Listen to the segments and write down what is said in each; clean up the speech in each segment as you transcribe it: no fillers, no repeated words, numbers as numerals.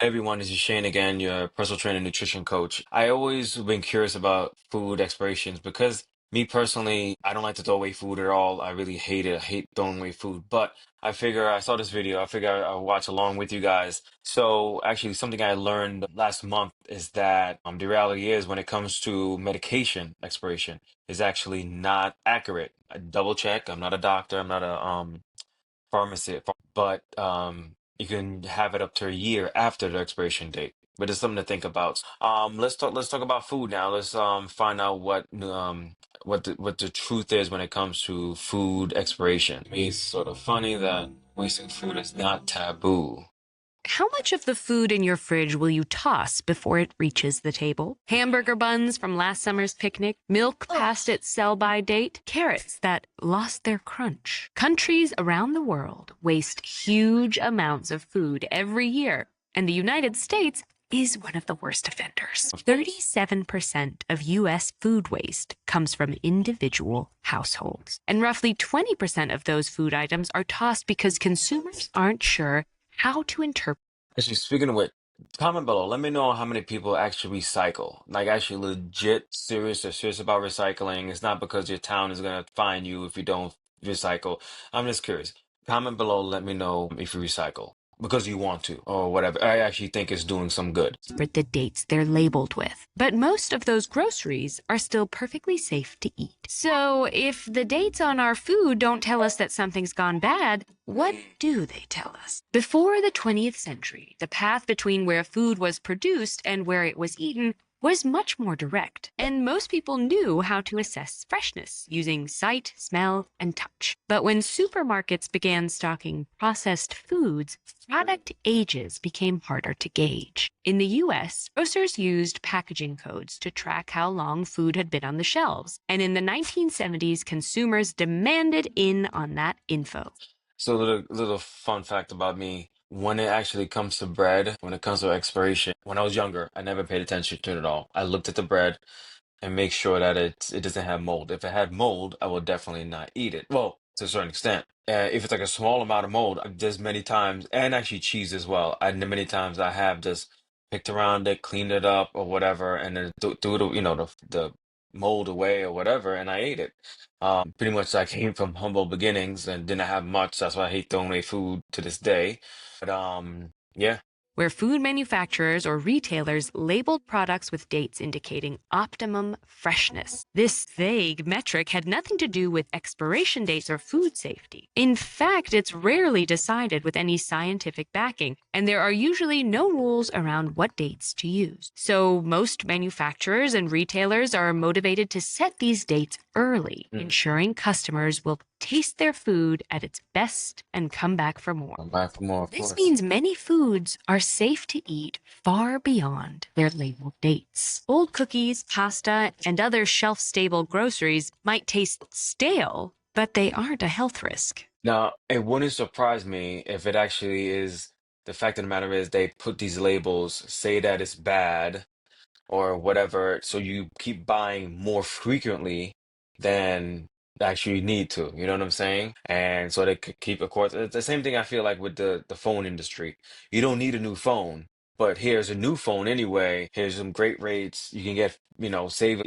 Everyone, this is Shane again, your personal trainer nutrition coach. I always been curious about food expirations because me personally, I don't like to throw away food at all. I really hate it. I hate throwing away food. But I figure I saw this video. I figure I'll watch along with you guys. So actually, something I learned last month is that the reality is when it comes to medication expiration is actually not accurate. I double check. I'm not a doctor. I'm not a pharmacy, but you can have it up to a year after the expiration date. But it's something to think about. Let's talk about food now. Let's find out what the truth is when it comes to food expiration. To me, it's sort of funny that wasting food is not taboo. How much of the food in your fridge will you toss before it reaches the table? Hamburger buns from last summer's picnic, milk past its sell-by date, carrots that lost their crunch. Countries around the world waste huge amounts of food every year, and the United States is one of the worst offenders. 37% of U.S. food waste comes from individual households, and roughly 20% of those food items are tossed because consumers aren't sure how to interpret. Actually, speaking of which, comment below. Let me know how many people actually recycle. Like actually legit serious or serious about recycling. It's not because your town is gonna fine you if you don't recycle. I'm just curious. Comment below. Let me know if you recycle because you want to or whatever. I actually think it's doing some good. The dates they're labeled with. But most of those groceries are still perfectly safe to eat. So if the dates on our food don't tell us that something's gone bad, what do they tell us? Before the 20th century, the path between where food was produced and where it was eaten was much more direct, and most people knew how to assess freshness using sight, smell, and touch. But when supermarkets began stocking processed foods, product ages became harder to gauge. In the US, grocers used packaging codes to track how long food had been on the shelves, and in the 1970s, consumers demanded in on that info. So little fun fact about me, when it actually comes to bread, when it comes to expiration, when I was younger, I never paid attention to it at all. I looked at the bread and make sure that it doesn't have mold. If it had mold, I will definitely not eat it. Well, to a certain extent. If it's like a small amount of mold, there's many times, and actually cheese as well. Many times I have just picked around it, cleaned it up or whatever, and then threw the the mold away or whatever, and I ate it. Pretty much I came from humble beginnings and didn't have much. That's why I hate throwing away food to this day. But yeah. Where food manufacturers or retailers labeled products with dates indicating optimum freshness. This vague metric had nothing to do with expiration dates or food safety. In fact, it's rarely decided with any scientific backing, and there are usually no rules around what dates to use. So most manufacturers and retailers are motivated to set these dates early, ensuring customers will taste their food at its best and come back for more. Come back for more, of This course. means many foods are safe to eat far beyond their labeled dates. Old cookies, pasta, and other shelf-stable groceries might taste stale, but they aren't a health risk. Now, it wouldn't surprise me if it actually is the fact of the matter is they put these labels, say that it's bad or whatever, so you keep buying more frequently than actually you need to. You know what I'm saying? And so they could keep, of course, it's the same thing I feel like with the phone industry. You don't need a new phone, but here's a new phone anyway. Here's some great rates. You can get, save,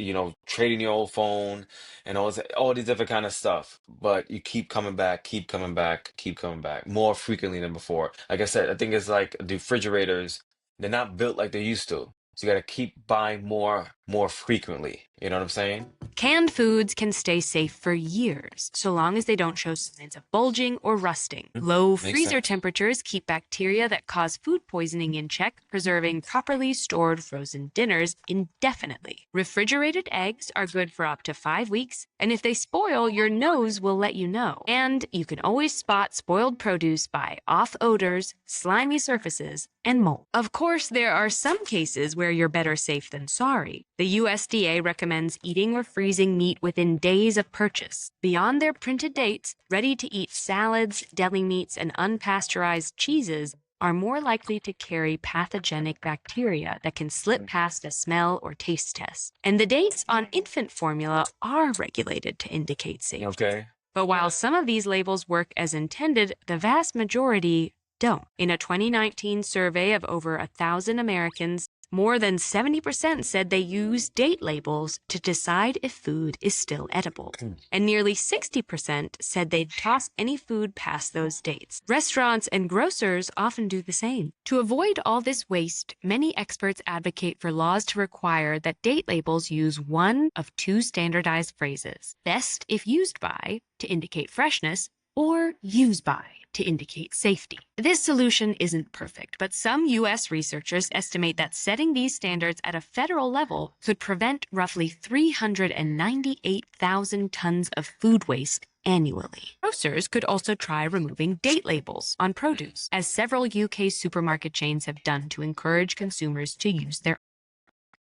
trading your old phone and all these different kind of stuff. But you keep coming back, keep coming back, keep coming back more frequently than before. Like I said, I think it's like the refrigerators, they're not built like they used to. So you got to keep buying more frequently. You know what I'm saying? Canned foods can stay safe for years, so long as they don't show signs of bulging or rusting. Low Makes freezer sense. temperatures keep bacteria that cause food poisoning in check, preserving properly stored frozen dinners indefinitely. Refrigerated eggs are good for up to 5 weeks, and if they spoil, your nose will let you know. And you can always spot spoiled produce by off odors, slimy surfaces, and mold. Of course, there are some cases where you're better safe than sorry. The USDA recommends eating or freezing meat within days of purchase. Beyond their printed dates, ready-to-eat salads, deli meats, and unpasteurized cheeses are more likely to carry pathogenic bacteria that can slip past a smell or taste test. And the dates on infant formula are regulated to indicate safety. Okay. But while some of these labels work as intended, the vast majority don't. In a 2019 survey of over 1,000 Americans, more than 70% said they use date labels to decide if food is still edible. And nearly 60% said they'd toss any food past those dates. Restaurants and grocers often do the same. To avoid all this waste, many experts advocate for laws to require that date labels use one of two standardized phrases: best if used by, to indicate freshness, or use by, to indicate safety. This solution isn't perfect, but some U.S. researchers estimate that setting these standards at a federal level could prevent roughly 398,000 tons of food waste annually. Grocers could also try removing date labels on produce, as several UK supermarket chains have done to encourage consumers to use their.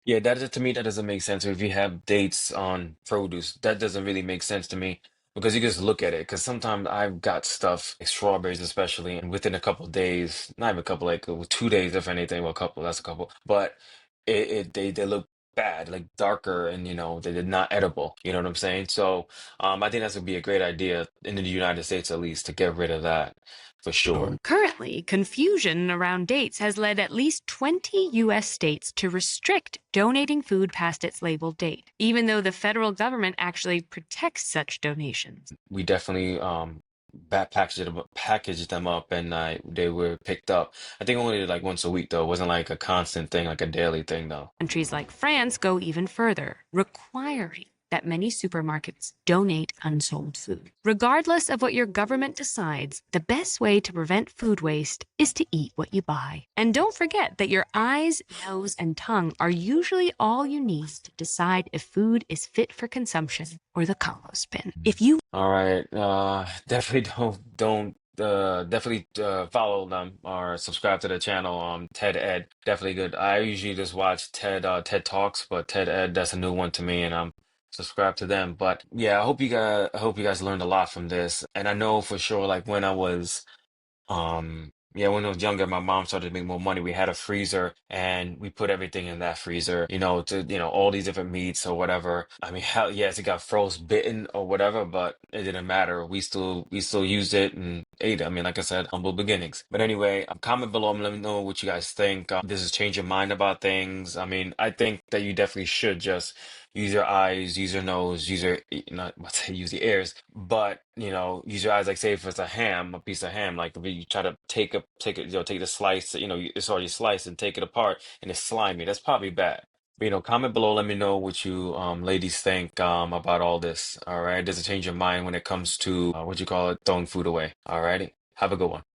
Yeah, to me that doesn't make sense. If you have dates on produce, that doesn't really make sense to me because you just look at it. Because sometimes I've got stuff, like strawberries especially, and within a couple days, not even a couple, like 2 days if anything, well, a couple, that's a couple, but they look bad, like darker, and they're not edible. You know what I'm saying? So I think that's would be a great idea in the United States at least to get rid of that for sure. Currently, confusion around dates has led at least 20 U.S. states to restrict donating food past its labeled date, even though the federal government actually protects such donations. We definitely packaged them up, and they were picked up. I think only like once a week though. It wasn't like a constant thing, like a daily thing though. Countries like France go even further, requiring that many supermarkets donate unsold food. Regardless of what your government decides, the best way to prevent food waste is to eat what you buy. And don't forget that your eyes, nose, and tongue are usually all you need to decide if food is fit for consumption or the compost bin. If you All right, definitely don't definitely follow them or subscribe to the channel. Ted Ed, definitely good. I usually just watch TED Talks, but Ted Ed, that's a new one to me, and I'm subscribed to them. But yeah, I hope you guys learned a lot from this. And I know for sure, like yeah, when I was younger, my mom started to make more money. We had a freezer and we put everything in that freezer, all these different meats or whatever. I mean, hell, yes, it got froze bitten or whatever, but it didn't matter. We still used it and ate it. I mean, like I said, humble beginnings. But anyway, comment below and let me know what you guys think. Does this change your mind about things? I mean, I think that you definitely should just use your eyes, use your nose, use your not let's say use your ears, but use your eyes. Like say if it's a piece of ham, like if you try to take it, take the slice, it's already sliced and take it apart and it's slimy. That's probably bad. But, comment below. Let me know what you ladies think about all this. All right, does it change your mind when it comes to what you call it, throwing food away? All righty, have a good one.